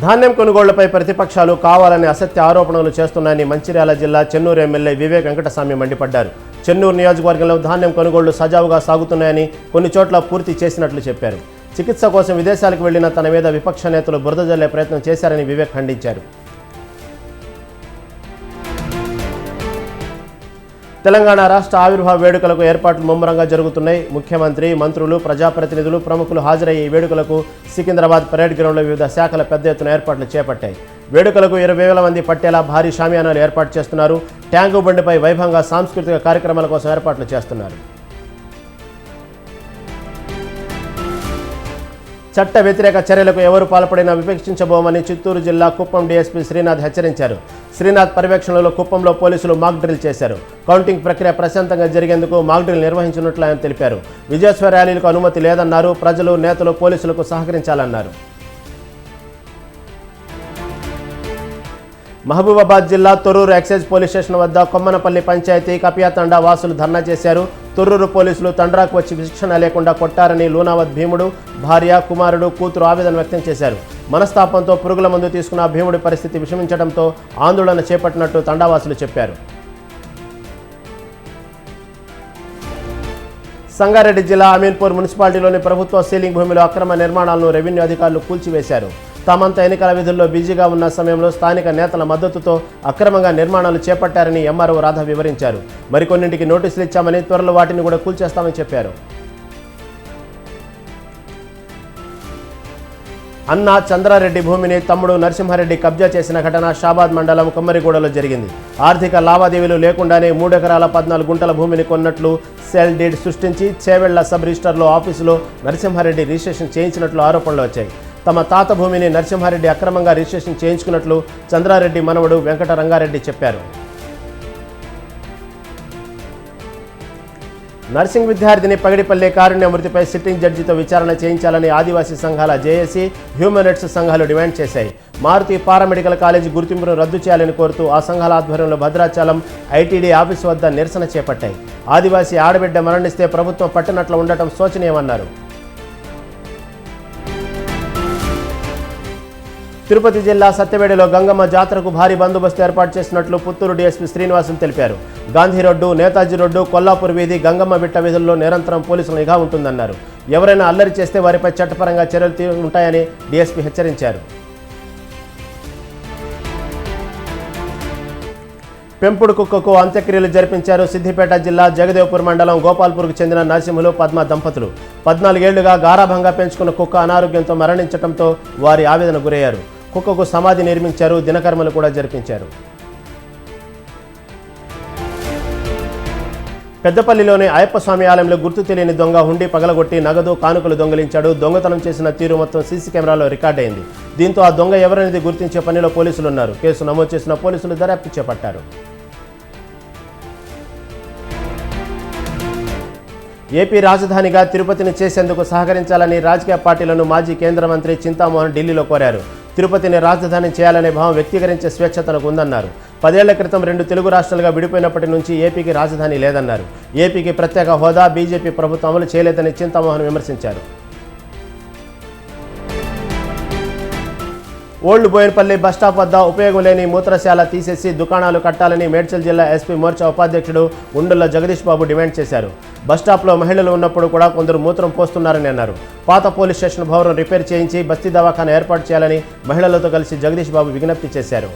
ధాన్యం కొనుగోళ్లపై ప్రతిపక్షాలు కావాలని అసత్య ఆరోపణలు చేస్తున్నాయని మంచిర్యాల జిల్లా చెన్నూరు ఎమ్మెల్యే వివేక్ వెంకటస్వామి మండిపడ్డారు. చెన్నూరు నియోజకవర్గంలో ధాన్యం కొనుగోళ్లు సజావుగా సాగుతున్నాయని, కొన్ని చోట్ల పూర్తి చేసినట్లు చెప్పారు. చికిత్స కోసం విదేశాలకు వెళ్లిన తన మీద విపక్ష నేతలు బురద జల్లే ప్రయత్నం చేశారని వివేక్ ఖండించారు. తెలంగాణ రాష్ట్ర ఆవిర్భావ వేడుకలకు ఏర్పాట్లు ముమ్మరంగా జరుగుతున్నాయి. ముఖ్యమంత్రి, మంత్రులు, ప్రజాప్రతినిధులు, ప్రముఖులు హాజరయ్యే ఈ వేడుకలకు సికింద్రాబాద్ పరేడ్ గ్రౌండ్లో వివిధ శాఖల పెద్ద ఎత్తున ఏర్పాట్లు చేపట్టాయి. వేడుకలకు 20,000 మంది పట్టేలా భారీ షామియానాలు ఏర్పాటు చేస్తున్నారు. ట్యాంకు బండిపై వైభవంగా సాంస్కృతిక కార్యక్రమాల కోసం ఏర్పాట్లు చేస్తున్నారు. చట్ట వ్యతిరేక చర్యలకు ఎవరు పాల్పడినా విపక్షించబోమని చిత్తూరు జిల్లా కుప్పం డీఎస్పీ శ్రీనాథ్ హెచ్చరించారు. శ్రీనాథ్ పర్యవేక్షణలో కుప్పంలో పోలీసులు మాక్ డ్రిల్ చేశారు. కౌంటింగ్ ప్రక్రియ ప్రశాంతంగా జరిగేందుకు మాక్ డ్రిల్ నిర్వహించినట్లు ఆయన తెలిపారు. విజయోత్సవ ర్యాలీలకు అనుమతి లేదన్నారు. ప్రజలు, నేతలు పోలీసులకు సహకరించాలన్నారు. మహబూబాబాద్ జిల్లా తొర్రూరు ఎక్సైజ్ పోలీస్ స్టేషన్ వద్ద కొమ్మనపల్లి పంచాయతీ కపియాతండా వాసులు ధర్నా చేశారు. తొర్రూరు పోలీసులు తండ్రాకు వచ్చి శిక్షణ లేకుండా కొట్టారని లూనావత్ భీముడు, భార్య, కుమారుడు, కూతురు ఆవేదన వ్యక్తం చేశారు. మనస్తాపంతో పురుగుల మందు తీసుకున్న భీముడి పరిస్థితి విషమించడంతో ఆందోళన చేపట్టినట్టు తండావాసులు చెప్పారు. సంగారెడ్డి జిల్లా అమీన్పూర్ మున్సిపాలిటీలోని ప్రభుత్వ సీలింగ్ భూమిలో అక్రమ నిర్మాణాలను రెవెన్యూ అధికారులు కూల్చివేశారు. తామంతా ఎన్నికల విధుల్లో బిజీగా ఉన్న సమయంలో స్థానిక నేతల మద్దతుతో అక్రమంగా నిర్మాణాలు చేపట్టారని ఎంఆర్ఓ రాధ వివరించారు. మరికొన్నింటికి నోటీసులు ఇచ్చామని, త్వరలో వాటిని కూడా కూల్చేస్తామని చెప్పారు. అన్న చంద్రారెడ్డి భూమిని తమ్ముడు నరసింహారెడ్డి కబ్జా చేసిన ఘటన షాబాద్ మండలం కొమ్మరిగూడలో జరిగింది. ఆర్థిక లావాదేవీలు లేకుండానే 3 ఎకరాల 14 గుంటల భూమిని కొన్నట్లు సెల్ డీడ్ సృష్టించి చేవెళ్ల సబ్ రిజిస్టర్లో ఆఫీసులో నరసింహారెడ్డి రిజిస్ట్రేషన్ చేయించినట్లు ఆరోపణలు వచ్చాయి. తమ తాత భూమిని నరసింహారెడ్డి అక్రమంగా రిజిస్ట్రేషన్ చేయించుకున్నట్లు చంద్రారెడ్డి మనవడు వెంకట రంగారెడ్డి చెప్పారు. నర్సింగ్ విద్యార్థిని పగిడిపల్లి కారుణ్య మృతిపై సిట్టింగ్ జడ్జితో విచారణ చేయించాలని ఆదివాసీ సంఘాల జేఏసీ, హ్యూమన్ రైట్స్ సంఘాలు డిమాండ్ చేశాయి. మారుతి పారామెడికల్ కాలేజీ గుర్తింపును రద్దు చేయాలని కోరుతూ ఆ సంఘాల ఆధ్వర్యంలో భద్రాచలం ఐటీడీ ఆఫీసు వద్ద నిరసన చేపట్టాయి. ఆదివాసీ ఆడబిడ్డ మరణిస్తే ప్రభుత్వం పట్టినట్లు ఉండటం శోచనీయమన్నారు. తిరుపతి జిల్లా సత్యవేడిలో గంగమ్మ జాతరకు భారీ బందోబస్తు ఏర్పాటు చేసినట్లు పుత్తూరు డీఎస్పీ శ్రీనివాసులు తెలిపారు. గాంధీ రోడ్డు, నేతాజీ రోడ్డు, కొల్లాపూర్ వీధి, గంగమ్మ బిట్ట వీధుల్లో నిరంతరం పోలీసుల నిఘా ఉంటుందన్నారు. ఎవరైనా అల్లరి చేస్తే వారిపై చట్టపరంగా చర్యలు ఉంటాయని డీఎస్పీ హెచ్చరించారు. పెంపుడు కుక్కకు అంత్యక్రియలు జరిపించారు. సిద్దిపేట జిల్లా జగదేవ్పూర్ మండలం గోపాల్పూర్కు చెందిన నరసింహులు, పద్మ దంపతులు 14 ఏళ్లుగా గారాభంగా పెంచుకున్న కుక్క అనారోగ్యంతో మరణించడంతో వారి ఆవేదన గురయ్యారు. కుక్కకు సమాధి నిర్మించారు. దినకర్మలు కూడా జరిపించారు. పెద్దపల్లిలోని అయ్యప్ప స్వామి ఆలయంలో గుర్తు తెలియని దొంగ హుండీ పగలగొట్టి నగదు, కానుకలు దొంగిలించాడు. దొంగతనం చేసిన తీరు మొత్తం సీసీ కెమెరాలో రికార్డైంది. దీంతో ఆ దొంగ ఎవరనేది గుర్తించే పనిలో పోలీసులున్నారు. కేసు నమోదు చేసిన పోలీసులు దర్యాప్తు చేపట్టారు. ఏపీ రాజధానిగా తిరుపతిని చేసేందుకు సహకరించాలని రాజకీయ పార్టీలను మాజీ కేంద్ర మంత్రి చింతామోహన్ ఢిల్లీలో కోరారు. తిరుపతిని రాజధాని చేయాలనే భావం వ్యక్తీకరించే స్వేచ్ఛ తనకు ఉందన్నారు. 10 ఏళ్ల క్రితం 2 తెలుగు రాష్ట్రాలుగా విడిపోయినప్పటి నుంచి ఏపీకి రాజధాని లేదన్నారు. ఏపీకి ప్రత్యేక హోదా బీజేపీ ప్రభుత్వం అమలు చేయలేదని చింతామోహన్ విమర్శించారు. ఓల్డ్ బోయినపల్లి బస్టాప్ వద్ద ఉపయోగం లేని మూత్రశాల తీసేసి దుకాణాలు కట్టాలని మేడ్చల్ జిల్లా ఎస్పీ మోర్చా ఉపాధ్యక్షుడు గుండుల జగదీష్ బాబు డిమాండ్ చేశారు. బస్టాప్లో మహిళలు ఉన్నప్పుడు కూడా కొందరు మూత్రం పోస్తున్నారని అన్నారు. పాత పోలీస్ స్టేషన్ భవనం రిపేర్ చేయించి బస్తీ దవాఖానా ఏర్పాటు చేయాలని మహిళలతో కలిసి జగదీష్ బాబు విజ్ఞప్తి చేశారు.